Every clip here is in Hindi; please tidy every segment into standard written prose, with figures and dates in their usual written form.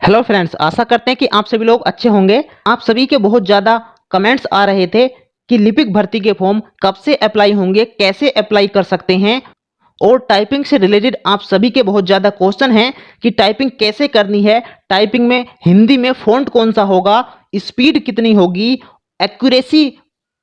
हेलो फ्रेंड्स, आशा करते हैं कि आप सभी लोग अच्छे होंगे। आप सभी के बहुत ज़्यादा कमेंट्स आ रहे थे कि लिपिक भर्ती के फॉर्म कब से अप्लाई होंगे, कैसे अप्लाई कर सकते हैं, और टाइपिंग से रिलेटेड आप सभी के बहुत ज़्यादा क्वेश्चन हैं कि टाइपिंग कैसे करनी है, टाइपिंग में हिंदी में फ़ॉन्ट कौन सा होगा, स्पीड कितनी होगी, एक्यूरेसी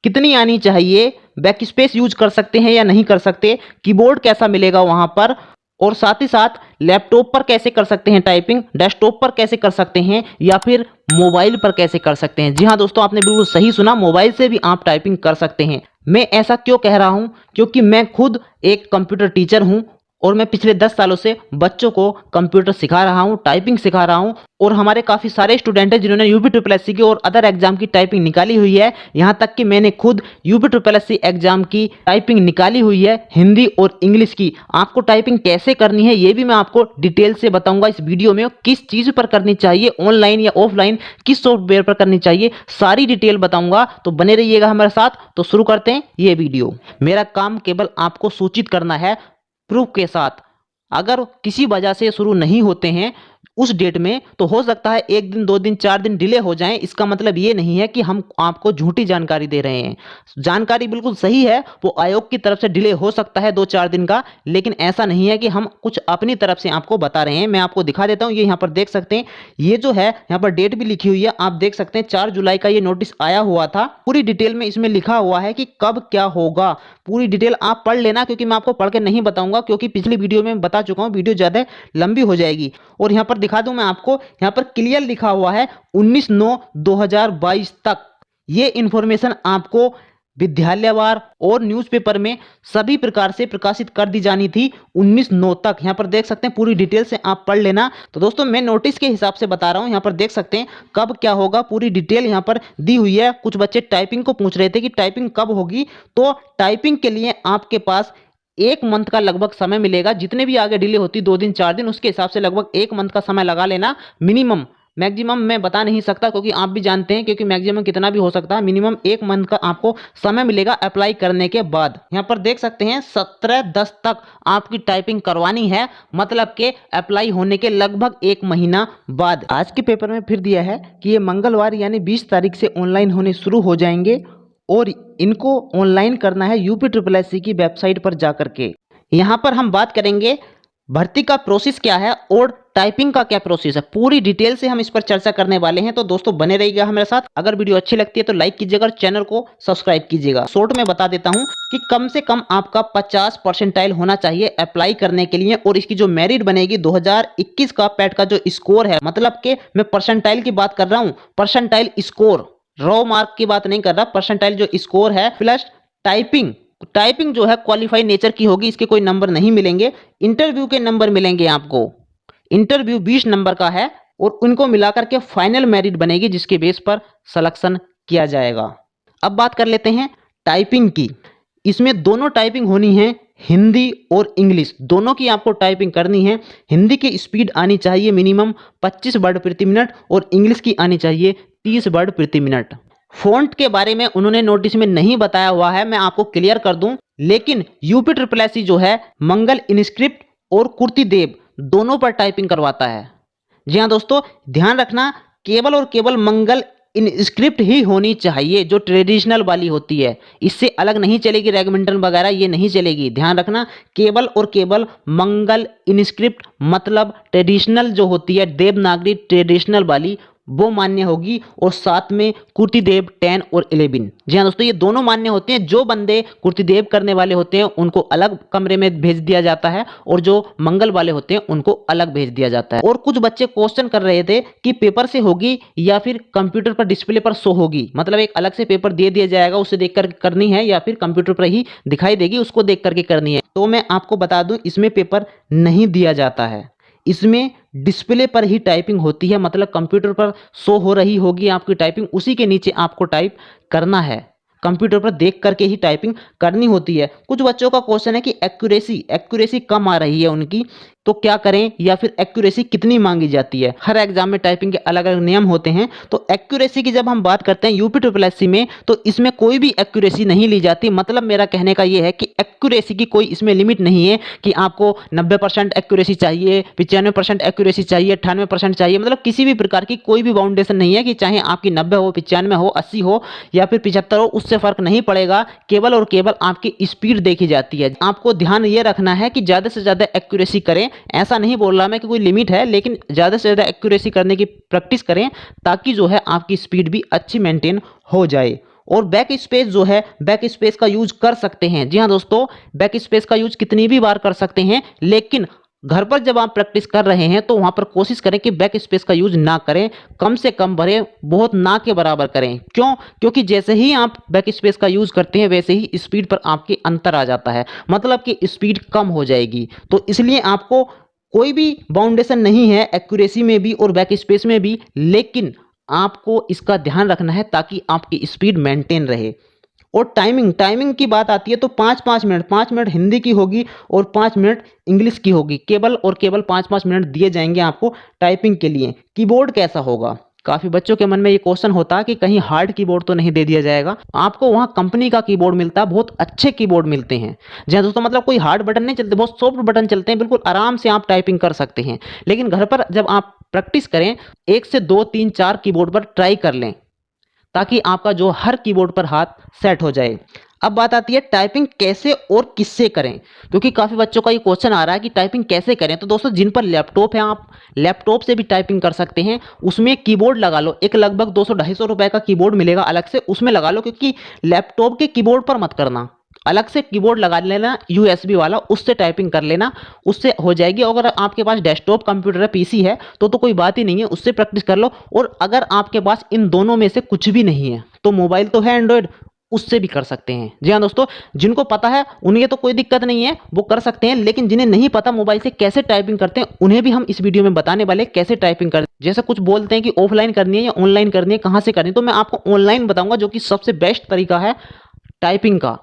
कितनी आनी चाहिए, बैक स्पेस यूज कर सकते हैं या नहीं कर सकते, कीबोर्ड कैसा मिलेगा वहाँ पर, और साथ ही साथ लैपटॉप पर कैसे कर सकते हैं टाइपिंग, डेस्कटॉप पर कैसे कर सकते हैं या फिर मोबाइल पर कैसे कर सकते हैं। जी हाँ दोस्तों, आपने बिल्कुल सही सुना, मोबाइल से भी आप टाइपिंग कर सकते हैं। मैं ऐसा क्यों कह रहा हूं? क्योंकि मैं खुद एक कंप्यूटर टीचर हूं और मैं पिछले 10 सालों से बच्चों को कंप्यूटर सिखा रहा हूं, टाइपिंग सिखा रहा हूं, और हमारे काफ़ी सारे स्टूडेंट हैं जिन्होंने यूपी ट्रिपल एससी की और अदर एग्जाम की टाइपिंग निकाली हुई है। यहाँ तक कि मैंने खुद यूपी ट्रिपल एससी एग्जाम की टाइपिंग निकाली हुई है, हिंदी और इंग्लिश की। आपको टाइपिंग कैसे करनी है ये भी मैं आपको डिटेल से बताऊंगा इस वीडियो में। किस चीज़ पर करनी चाहिए, ऑनलाइन या ऑफलाइन, किस सॉफ्टवेयर पर करनी चाहिए, सारी डिटेल बताऊंगा। तो बने रहिएगा हमारे साथ। तो शुरू करते हैं ये वीडियो। मेरा काम केवल आपको सूचित करना है प्रूफ के साथ। अगर किसी वजह से शुरू नहीं होते हैं उस डेट में तो हो सकता है 1 दिन 2 दिन 4 दिन डिले हो जाएं। इसका मतलब ये नहीं है कि हम आपको झूठी जानकारी दे रहे हैं। जानकारी बिल्कुल सही है, वो आयोग की तरफ से डिले हो सकता है 2-4 दिन का, लेकिन ऐसा नहीं है कि हम कुछ अपनी तरफ से आपको बता रहे हैं। मैं आपको दिखा देता हूं, ये यहाँ पर देख सकते हैं, ये जो है यहाँ पर डेट भी लिखी हुई है, आप देख सकते हैं 4 जुलाई का ये नोटिस आया हुआ था। पूरी डिटेल में इसमें लिखा हुआ है कि कब क्या होगा। पूरी डिटेल आप पढ़ लेना, क्योंकि मैं आपको पढ़ के नहीं बताऊंगा, क्योंकि पिछली वीडियो में बता चुका हूं, वीडियो ज़्यादा लंबी हो जाएगी। और यहाँ पर दिखा दूं मैं आपको, यहाँ पर क्लियर लिखा हुआ है 19/9/2022 तक। ये इंफॉर्मेशन आपको विद्यालयवार और न्यूज़पेपर में सभी प्रकार से प्रकाशित कर दी जानी थी 19/9 तक। यहाँ पर देख सकते हैं, पूरी डिटेल से आप पढ़ लेना। तो दोस्तों मैं नोटिस के हिसाब से बता रहा हूँ। यहाँ पर देख सकते हैं कब क्या होगा, पूरी डिटेल यहाँ पर दी हुई है। कुछ बच्चे टाइपिंग को पूछ रहे थे कि टाइपिंग कब होगी, तो टाइपिंग के लिए आपके पास 1 मंथ का लगभग समय मिलेगा। जितने भी आगे डिले होती 2 दिन 4 दिन, उसके हिसाब से लगभग 1 मंथ का समय लगा लेना मिनिमम। मैक्सिमम मैं बता नहीं सकता, क्योंकि आप भी जानते हैं, क्योंकि मैक्सिमम कितना भी हो सकता है। मिनिमम 1 मंथ का आपको समय मिलेगा अप्लाई करने के बाद। यहाँ पर देख सकते हैं 17/10 तक आपकी टाइपिंग करवानी है, मतलब के अप्लाई होने के लगभग 1 महीना बाद। आज के पेपर में फिर दिया है कि ये मंगलवार यानी 20 तारीख से ऑनलाइन होने शुरू हो जाएंगे, और इनको ऑनलाइन करना है यूपी ट्रिपल एससी की वेबसाइट पर जाकर के। यहाँ पर हम बात करेंगे भर्ती का प्रोसेस क्या है और टाइपिंग का क्या प्रोसेस है। पूरी डिटेल से हम इस पर चर्चा करने वाले हैं। तो दोस्तों बने रहिएगा हमारे साथ। अगर वीडियो अच्छी लगती है तो लाइक कीजिएगा और चैनल को सब्सक्राइब कीजिएगा। शॉर्ट में बता देता हूं कि कम से कम आपका 50 परसेंटाइल होना चाहिए अप्लाई करने के लिए, और इसकी जो मेरिट बनेगी 2021 का पैट का जो स्कोर है, मतलब कि मैं परसेंटाइल की बात कर रहा हूँ, परसेंटाइल स्कोर, रॉ मार्क की बात नहीं कर रहा। परसेंटाइल जो स्कोर है प्लस टाइपिंग, टाइपिंग जो है क्वालिफाई नेचर की होगी, इसके कोई नंबर नहीं मिलेंगे। इंटरव्यू के नंबर मिलेंगे आपको। इंटरव्यू 20 नंबर का है, और उनको मिलाकर के फाइनल मेरिट बनेगी, जिसके बेस पर सिलेक्शन किया जाएगा। अब बात कर लेते हैं टाइपिंग की। इसमें दोनों टाइपिंग होनी है, हिंदी और इंग्लिश दोनों की आपको टाइपिंग करनी है। हिंदी की स्पीड आनी चाहिए मिनिमम 25 वर्ड प्रति मिनट, और इंग्लिश की आनी चाहिए 30 वर्ड प्रति मिनट। फ़ॉन्ट के बारे में उन्होंने नोटिस में नहीं बताया हुआ है, मैं आपको क्लियर कर दूं, लेकिन यूपी ट्रिपल एससी जो है मंगल इनस्क्रिप्ट और कुर्ती देव दोनों पर टाइपिंग करवाता है। जी हाँ दोस्तों, ध्यान रखना, केवल और केवल मंगल इनस्क्रिप्ट ही होनी चाहिए, जो ट्रेडिशनल वाली होती है। इससे अलग नहीं चलेगी, रेगमेंटन वगैरह ये नहीं चलेगी। ध्यान रखना, केवल और केवल मंगल इनस्क्रिप्ट, मतलब ट्रेडिशनल जो होती है देवनागरी ट्रेडिशनल वाली, वो मान्य होगी। और साथ में कुर्तीदेव 10 और 11। जी हाँ दोस्तों, ये दोनों मान्य होते हैं। जो बंदे कुर्तीदेव करने वाले होते हैं उनको अलग कमरे में भेज दिया जाता है, और जो मंगल वाले होते हैं उनको अलग भेज दिया जाता है। और कुछ बच्चे क्वेश्चन कर रहे थे कि पेपर से होगी या फिर कंप्यूटर पर डिस्प्ले पर शो होगी, मतलब एक अलग से पेपर दे दिया जाएगा, उसे देख कर करनी है, या फिर कंप्यूटर पर ही दिखाई देगी, उसको देख करके करनी है। तो मैं आपको बता दूं, इसमें पेपर नहीं दिया जाता है, इसमें डिस्प्ले पर ही टाइपिंग होती है, मतलब कंप्यूटर पर शो हो रही होगी आपकी टाइपिंग, उसी के नीचे आपको टाइप करना है। कंप्यूटर पर देख करके ही टाइपिंग करनी होती है। कुछ बच्चों का क्वेश्चन है कि एक्यूरेसी कम आ रही है उनकी, तो क्या करें, या फिर एक्यूरेसी कितनी मांगी जाती है। हर एग्जाम में टाइपिंग के अलग अलग नियम होते हैं। तो एक्यूरेसी की जब हम बात करते हैं यूपी में, तो इसमें कोई भी एक्यूरेसी नहीं ली जाती। मतलब मेरा कहने का यह है कि एक्यूरेसी की कोई इसमें लिमिट नहीं है कि आपको 90% एक्यूरेसी चाहिए, 95% एक्यूरेसी चाहिए, 98% चाहिए। मतलब किसी भी प्रकार की कोई भी बाउंडेशन नहीं है कि चाहे आपकी 90 हो, 95 हो, 80 हो या फिर 75 हो, उससे फर्क नहीं पड़ेगा। केवल और केवल आपकी स्पीड देखी जाती है। आपको ध्यान ये रखना है कि ज्यादा से ज्यादा एक्यूरेसी करें। ऐसा नहीं बोल रहा मैं कि कोई लिमिट है, लेकिन ज्यादा से ज्यादा एक्यूरेसी करने की प्रैक्टिस करें ताकि जो है आपकी स्पीड भी अच्छी मेंटेन हो जाए। और बैक स्पेस जो है, बैक स्पेस का यूज कर सकते हैं। जी हाँ दोस्तों, बैक स्पेस का यूज कितनी भी बार कर सकते हैं, लेकिन घर पर जब आप प्रैक्टिस कर रहे हैं तो वहां पर कोशिश करें कि बैक स्पेस का यूज ना करें, कम से कम भरें, बहुत ना के बराबर करें। क्यों? क्योंकि जैसे ही आप बैक स्पेस का यूज करते हैं वैसे ही स्पीड पर आपके अंतर आ जाता है, मतलब कि स्पीड कम हो जाएगी। तो इसलिए आपको कोई भी बाउंडेशन नहीं है एक्यूरेसी में भी और बैक स्पेस में भी, लेकिन आपको इसका ध्यान रखना है ताकि आपकी स्पीड मेंटेन रहे। और टाइमिंग, टाइमिंग की बात आती है तो 5-5 मिनट, 5 मिनट हिंदी की होगी और 5 मिनट इंग्लिश की होगी। केवल और केवल 5-5 मिनट दिए जाएंगे आपको टाइपिंग के लिए। कीबोर्ड कैसा होगा? काफी बच्चों के मन में ये क्वेश्चन होता है कि कहीं हार्ड कीबोर्ड तो नहीं दे दिया जाएगा। आपको वहां कंपनी का कीबोर्ड मिलता है, बहुत अच्छे कीबोर्ड मिलते हैं। जी हाँ दोस्तों, मतलब कोई हार्ड बटन नहीं चलते, बहुत सॉफ्ट बटन चलते हैं, बिल्कुल आराम से आप टाइपिंग कर सकते हैं। लेकिन घर पर जब आप प्रैक्टिस करें, 1 से 2, 3, 4 कीबोर्ड पर ट्राई कर लें ताकि आपका जो हर कीबोर्ड पर हाथ सेट हो जाए। अब बात आती है टाइपिंग कैसे और किससे करें, क्योंकि काफी बच्चों का ये क्वेश्चन आ रहा है कि टाइपिंग कैसे करें। तो दोस्तों, जिन पर लैपटॉप है, आप लैपटॉप से भी टाइपिंग कर सकते हैं। उसमें कीबोर्ड लगा लो, एक लगभग 200-250 रुपए का कीबोर्ड मिलेगा अलग से, उसमें लगा लो। क्योंकि लैपटॉप के कीबोर्ड पर मत करना, अलग से कीबोर्ड लगा लेना यूएसबी वाला, उससे टाइपिंग कर लेना, उससे हो जाएगी। अगर आपके पास डेस्कटॉप कंप्यूटर है, पीसी है, तो कोई बात ही नहीं है, उससे प्रैक्टिस कर लो। और अगर आपके पास इन दोनों में से कुछ भी नहीं है तो मोबाइल तो है एंड्रॉयड, उससे भी कर सकते हैं। जी हाँ दोस्तों, जिनको पता है उन्हें तो कोई दिक्कत नहीं है, वो कर सकते हैं। लेकिन जिन्हें नहीं पता मोबाइल से कैसे टाइपिंग करते हैं, उन्हें भी हम इस वीडियो में बताने वाले कैसे टाइपिंग करते हैं। जैसे कुछ बोलते हैं कि ऑफलाइन करनी है या ऑनलाइन करनी है, कहां से करनी है, तो मैं आपको ऑनलाइन बताऊंगा जो कि सबसे बेस्ट तरीका है टाइपिंग का।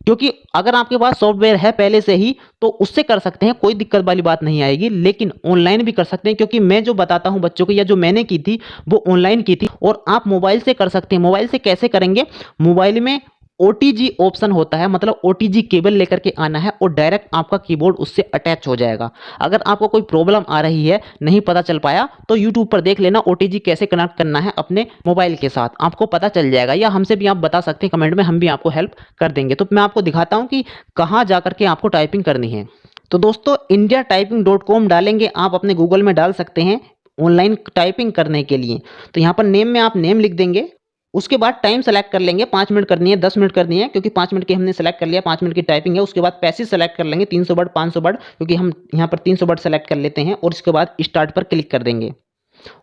क्योंकि अगर आपके पास सॉफ्टवेयर है पहले से ही तो उससे कर सकते हैं, कोई दिक्कत वाली बात नहीं आएगी। लेकिन ऑनलाइन भी कर सकते हैं, क्योंकि मैं जो बताता हूं बच्चों को या जो मैंने की थी वो ऑनलाइन की थी। और आप मोबाइल से कर सकते हैं। मोबाइल से कैसे करेंगे? मोबाइल में ओटीजी ऑप्शन होता है, मतलब ओटीजी केबल लेकर के आना है और डायरेक्ट आपका कीबोर्ड उससे अटैच हो जाएगा। अगर आपको कोई प्रॉब्लम आ रही है, नहीं पता चल पाया, तो यूट्यूब पर देख लेना ओटीजी कैसे कनेक्ट करना है अपने मोबाइल के साथ, आपको पता चल जाएगा। या हमसे भी आप बता सकते हैं कमेंट में, हम भी आपको हेल्प कर देंगे। तो मैं आपको दिखाता हूं कि कहां जाकर के आपको टाइपिंग करनी है। तो दोस्तों, indiatyping.com डालेंगे, आप अपने गूगल में डाल सकते हैं ऑनलाइन टाइपिंग करने के लिए। तो यहाँ पर नेम में आप नेम लिख देंगे। उसके बाद टाइम सेलेक्ट कर लेंगे, 5 मिनट करनी है, 10 मिनट करनी है, क्योंकि 5 मिनट की हमने सेलेक्ट कर लिया, 5 मिनट की टाइपिंग है। उसके बाद पैसेज सेलेक्ट कर लेंगे, 300 वर्ड, 500 वर्ड, क्योंकि हम यहाँ पर 300 वर्ड सेलेक्ट कर लेते हैं। और उसके बाद स्टार्ट पर क्लिक कर देंगे।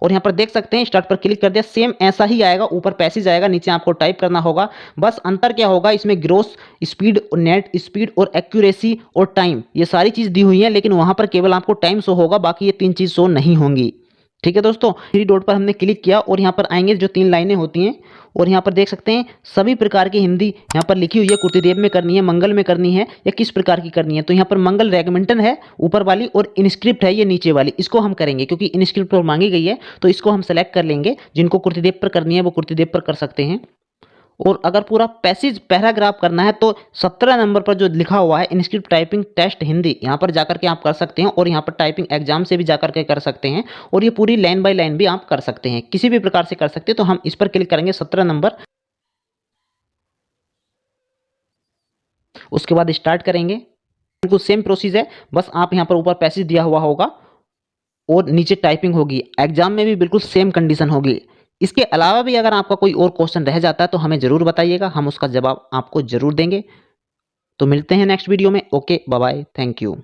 और यहाँ पर देख सकते हैं स्टार्ट पर क्लिक कर दिया, सेम ऐसा ही आएगा, ऊपर पैसेज आएगा, नीचे आपको टाइप करना होगा। बस अंतर क्या होगा, इसमें ग्रोस स्पीड, नेट स्पीड और एक्यूरेसी और टाइम, ये सारी चीज़ दी हुई है। लेकिन वहाँ पर केवल आपको टाइम शो होगा, बाकी ये 3 चीज़ शो नहीं होंगी। ठीक है दोस्तों, 3 डॉट पर हमने क्लिक किया और यहाँ पर आएंगे जो 3 लाइनें होती हैं। और यहाँ पर देख सकते हैं सभी प्रकार की हिंदी यहाँ पर लिखी हुई है। कुर्तीदेव में करनी है, मंगल में करनी है, या किस प्रकार की करनी है। तो यहाँ पर मंगल रेगमेंटन है ऊपर वाली और इनस्क्रिप्ट है ये नीचे वाली, इसको हम करेंगे क्योंकि इनस्क्रिप्ट पर मांगी गई है। तो इसको हम सेलेक्ट कर लेंगे। जिनको कुर्तीदेव पर करनी है वो कुर्तीदेव पर कर सकते हैं। और अगर पूरा पैसेज पैराग्राफ करना है तो 17 नंबर पर जो लिखा हुआ है इनस्क्रिप्ट टाइपिंग टेस्ट हिंदी, यहाँ पर जाकर के आप कर सकते हैं। और यहाँ पर टाइपिंग एग्जाम से भी जाकर के कर सकते हैं। और ये पूरी लाइन बाय लाइन भी आप कर सकते हैं, किसी भी प्रकार से कर सकते हैं। तो हम इस पर क्लिक करेंगे 17 नंबर, उसके बाद स्टार्ट करेंगे। बिल्कुल सेम प्रोसीजर है, बस आप यहाँ पर ऊपर पैसेज दिया हुआ होगा और नीचे टाइपिंग होगी। एग्जाम में भी बिल्कुल सेम कंडीशन होगी। इसके अलावा भी अगर आपका कोई और क्वेश्चन रह जाता है तो हमें ज़रूर बताइएगा, हम उसका जवाब आपको ज़रूर देंगे। तो मिलते हैं नेक्स्ट वीडियो में। Okay, bye bye, thank you.